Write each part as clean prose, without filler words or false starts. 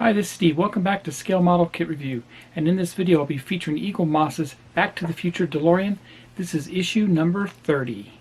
Hi, this is Steve. Welcome back to Scale Model Kit Review. And in this video I'll be featuring Eaglemoss's Back to the Future DeLorean. This is issue number 30.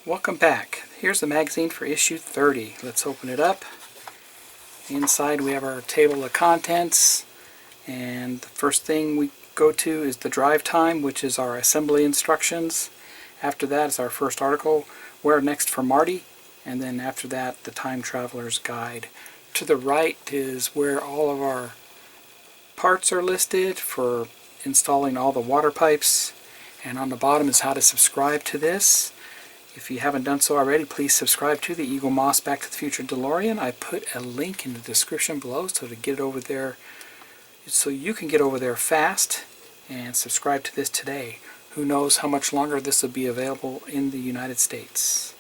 Welcome back. Here's the magazine for issue 30. Let's open it up. Inside we have our table of contents, and the first thing we go to is the drive time, which is our assembly instructions. After that is our first article, Where Next for Marty, and then after that the Time Traveler's Guide. To the right is where all of our parts are listed for installing all the water pipes, and on the bottom is how to subscribe to this. If you haven't done so already, please subscribe to the Eaglemoss Back to the Future DeLorean. I put a link in the description below so to get over there, so you can get over there fast and subscribe to this today. Who knows how much longer this will be available in the United States.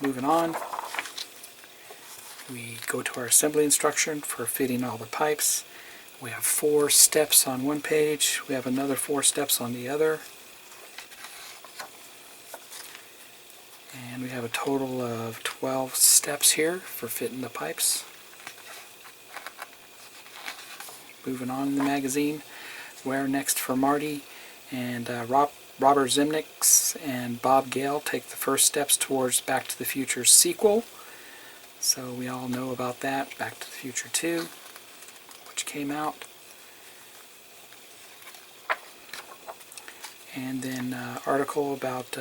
Moving on, we go to our assembly instruction for fitting all the pipes. We have 4 steps on one page. We have another 4 steps on the other. And we have a total of 12 steps here for fitting the pipes. Moving on in the magazine, Where Next for Marty, and Robert Zemeckis and Bob Gale take the first steps towards Back to the Future sequel. So we all know about that, Back to the Future 2, which came out. And then article about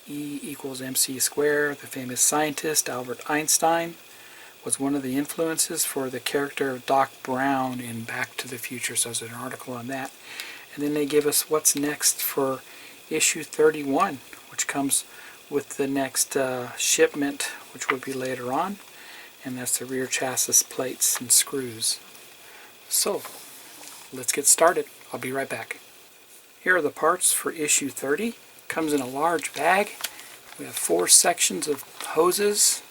E equals mc squared. The famous scientist Albert Einstein was one of the influences for the character of Doc Brown in Back to the Future, so there's an article on that. And then they give us what's next for issue 31, which comes with the next shipment, which will be later on, and that's the rear chassis plates and screws. So let's get started. I'll be right back. Here are the parts for issue 30. Comes in a large bag. We have 4 sections of hoses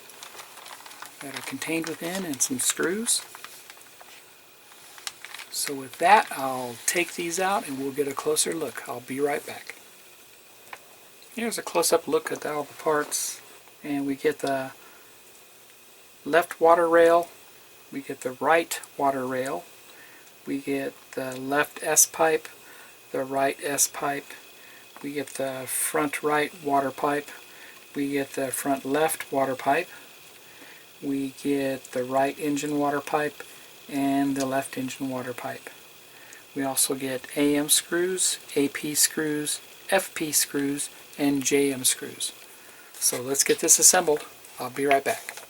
that are contained within and some screws. So with that, I'll take these out and we'll get a closer look. I'll be right back. Here's a close-up look at all the parts, and we get the left water rail, we get the right water rail, we get the left S-pipe, the right S-pipe, we get the front right water pipe, we get the front left water pipe, we get the right engine water pipe and the left engine water pipe. We also get AM screws, AP screws, FP screws, and JM screws. So let's get this assembled. I'll be right back.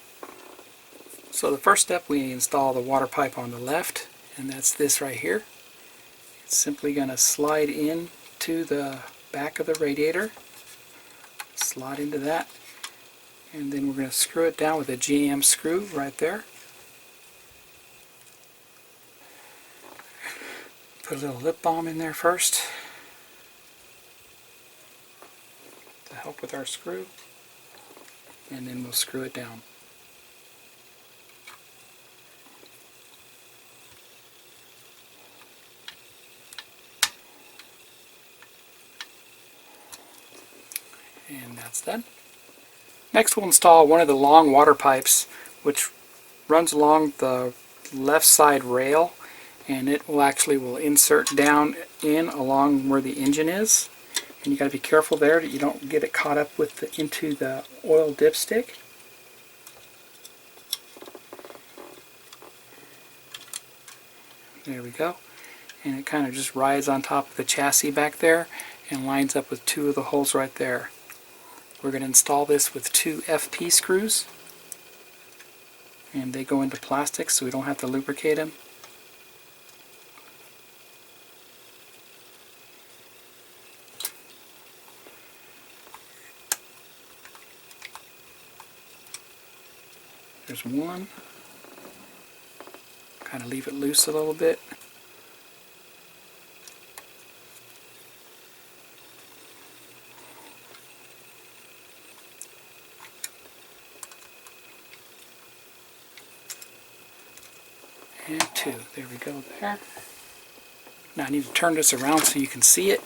So the first step, we install the water pipe on the left, and that's this right here. It's simply going to slide in to the back of the radiator, slide into that, and then we're going to screw it down with a JM screw right there. Put a little lip balm in there first to help with our screw, and then we'll screw it down. And that's done. Next we'll install one of the long water pipes, which runs along the left side rail, and it will insert down in along where the engine is. And you got to be careful there that you don't get it caught up with into the oil dipstick. There we go. And it kind of just rides on top of the chassis back there and lines up with 2 of the holes right there. We're going to install this with 2 FP screws, and they go into plastic so we don't have to lubricate them. There's one. Kind of leave it loose a little bit. too. There we go there. Now I need to turn this around so you can see it.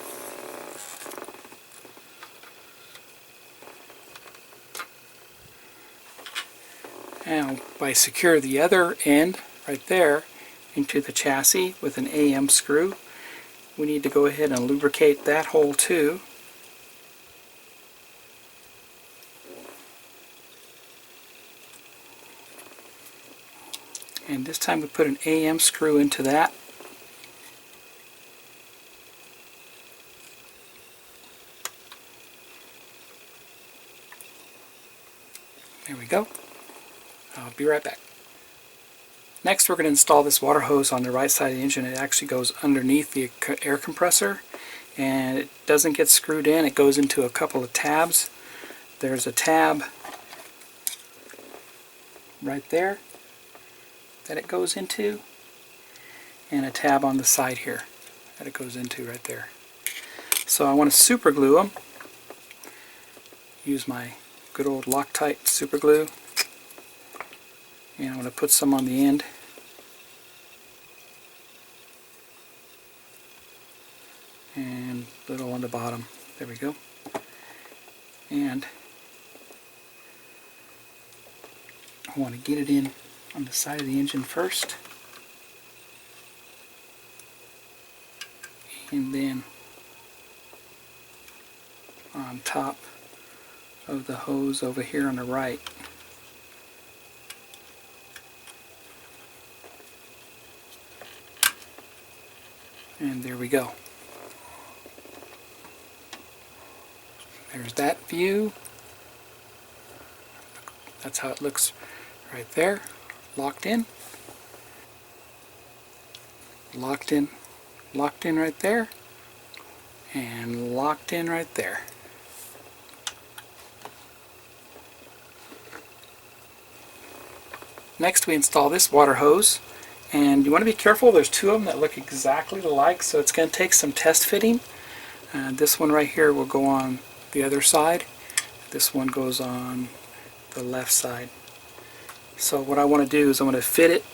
Now I secure the other end right there into the chassis with an AM screw. We need to go ahead and lubricate that hole too. And this time we put an AM screw into that. There we go. I'll be right back. Next we're going to install this water hose on the right side of the engine. It actually goes underneath the air compressor and it doesn't get screwed in. It goes into a couple of tabs. There's a tab right there that it goes into and a tab on the side here that it goes into right there. So I want to super glue them. Use my good old Loctite super glue. And I'm going to put some on the end. And a little on the bottom. There we go. And I want to get it in on the side of the engine first. And then on top of the hose over here on the right. And there we go. There's that view. That's how it looks right there. Locked in. Locked in right there. And locked in right there. Next we install this water hose. And you want to be careful, there's two of them that look exactly alike, so it's going to take some test fitting. This one right here will go on the other side. This one goes on the left side. So what I want to do is I'm going to fit it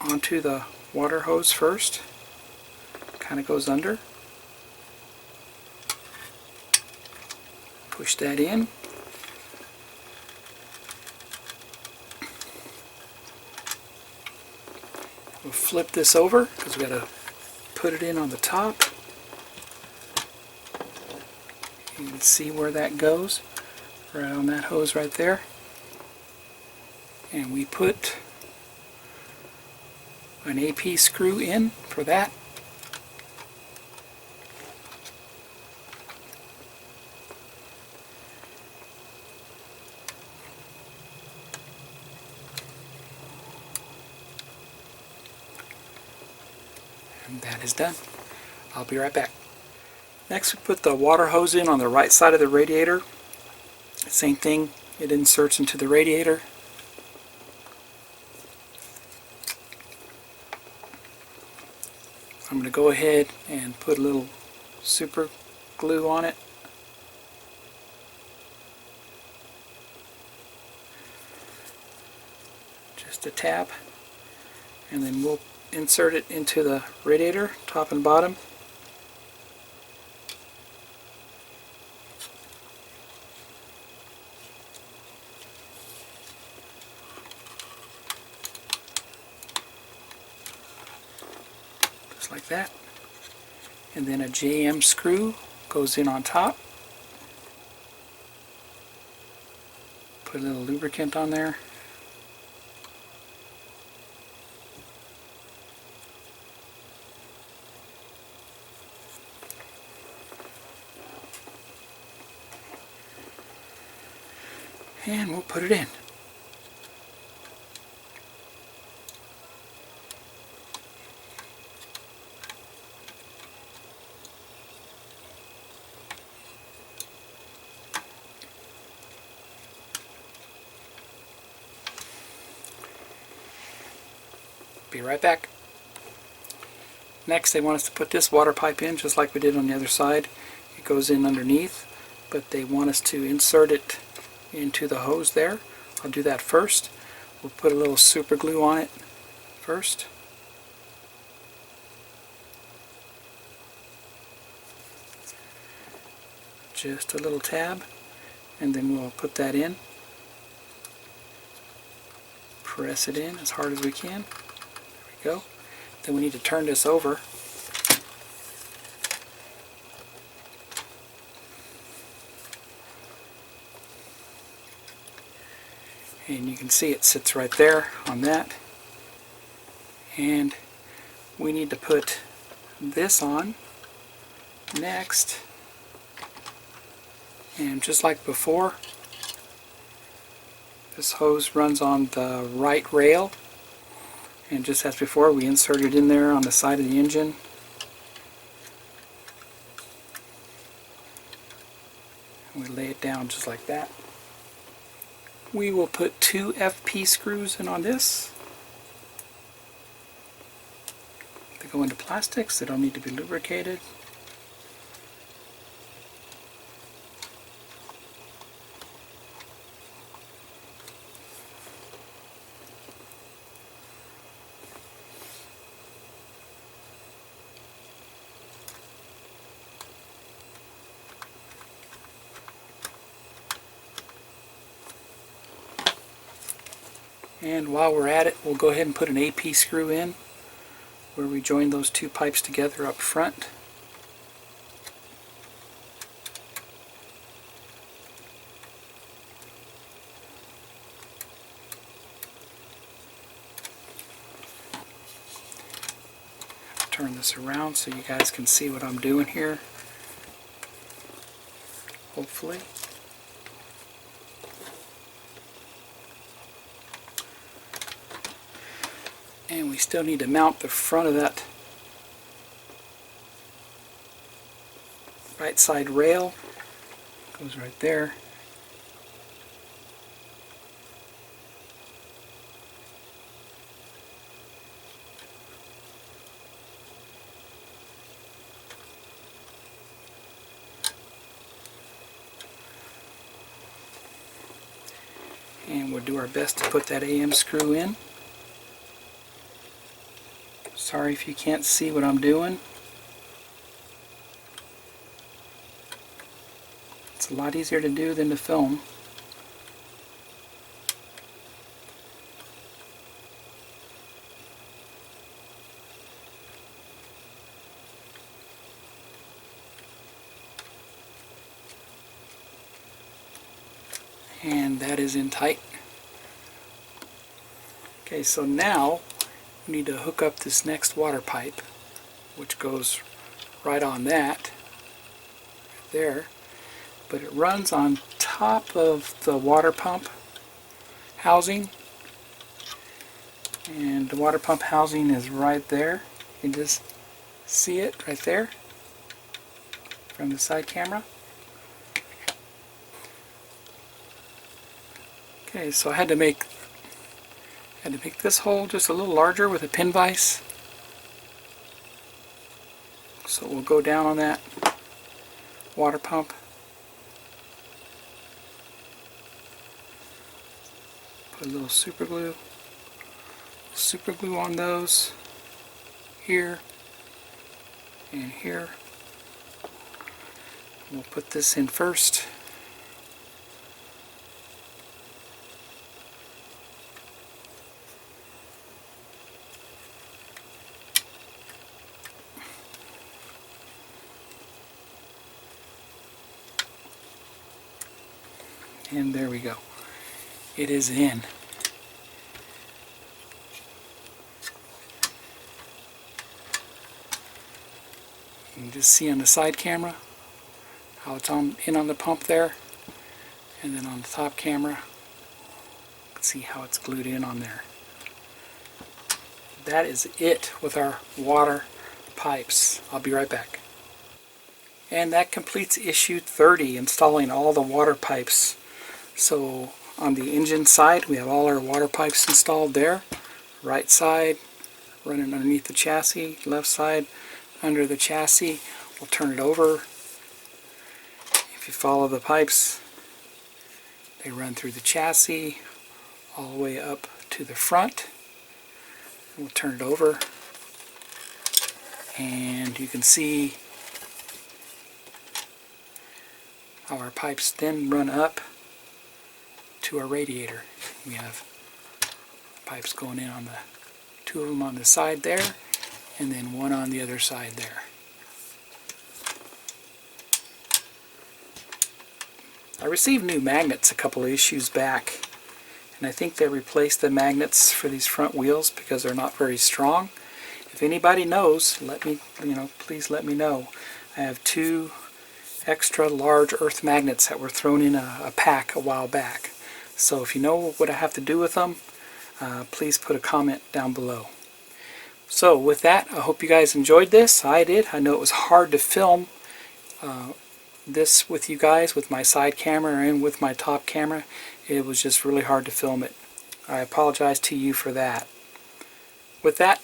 onto the water hose first. Kind of goes under. Push that in. We'll flip this over because we've got to put it in on the top. You can see where that goes, right on that hose right there. And we put an AP screw in for that. And that is done. I'll be right back. Next we put the water hose in on the right side of the radiator. Same thing, it inserts into the radiator. I'm going to go ahead and put a little super glue on it. Just a tab. And then we'll insert it into the radiator, top and bottom. Just like that. And then a JM screw goes in on top. Put a little lubricant on there. And we'll put it in. Be right back. Next they want us to put this water pipe in just like we did on the other side. It goes in underneath, but they want us to insert it into the hose there. I'll do that first. We'll put a little super glue on it first. Just a little tab, and then we'll put that in. Press it in as hard as we can. There we go. Then we need to turn this over. And you can see it sits right there on that. And we need to put this on next. And just like before, this hose runs on the right rail. And just as before, we insert it in there on the side of the engine. And we lay it down just like that. We will put 2 FP screws in on this. They go into plastics, they don't need to be lubricated. And while we're at it, we'll go ahead and put an AP screw in where we join those 2 pipes together up front. Turn this around so you guys can see what I'm doing here. Hopefully. And we still need to mount the front of that right side rail. Goes right there. And we'll do our best to put that AM screw in. Sorry if you can't see what I'm doing. It's a lot easier to do than to film. And that is in tight. Okay, so now we need to hook up this next water pipe, which goes right on that, right there, but it runs on top of the water pump housing, and the water pump housing is right there. You can just see it right there from the side camera. Okay, so I had to make this hole just a little larger with a pin vise. So we'll go down on that water pump. Put a little super glue on those here and here. We'll put this in first. And there we go. It is in. You can just see on the side camera how it's in on the pump there, and then on the top camera you can see how it's glued in on there. That is it with our water pipes. I'll be right back. And that completes issue 30, installing all the water pipes. So on the engine side, we have all our water pipes installed there. Right side running underneath the chassis, left side under the chassis. We'll turn it over. If you follow the pipes, they run through the chassis all the way up to the front. We'll turn it over, and you can see how our pipes then run up to our radiator. We have pipes going in on the two of them on the side there, and then one on the other side there. I received new magnets a couple of issues back, and I think they replaced the magnets for these front wheels because they're not very strong. If anybody knows, let me, please let me know. I have 2 extra large earth magnets that were thrown in a pack a while back. So if you know what I have to do with them, please put a comment down below. So with that, I hope you guys enjoyed this. I did. I know it was hard to film this with you guys with my side camera and with my top camera. It was just really hard to film it. I apologize to you for that. With that,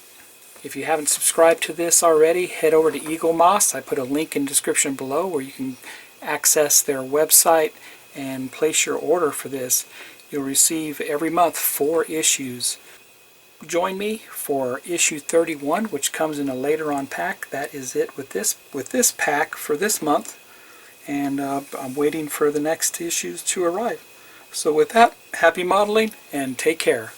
if you haven't subscribed to this already, head over to Eaglemoss. I put a link in the description below where you can access their website and place your order for this. You'll receive every month 4 issues. Join me for issue 31, which comes in a later on pack. That is it with this pack for this month, and I'm waiting for the next issues to arrive. So with that, happy modeling and take care.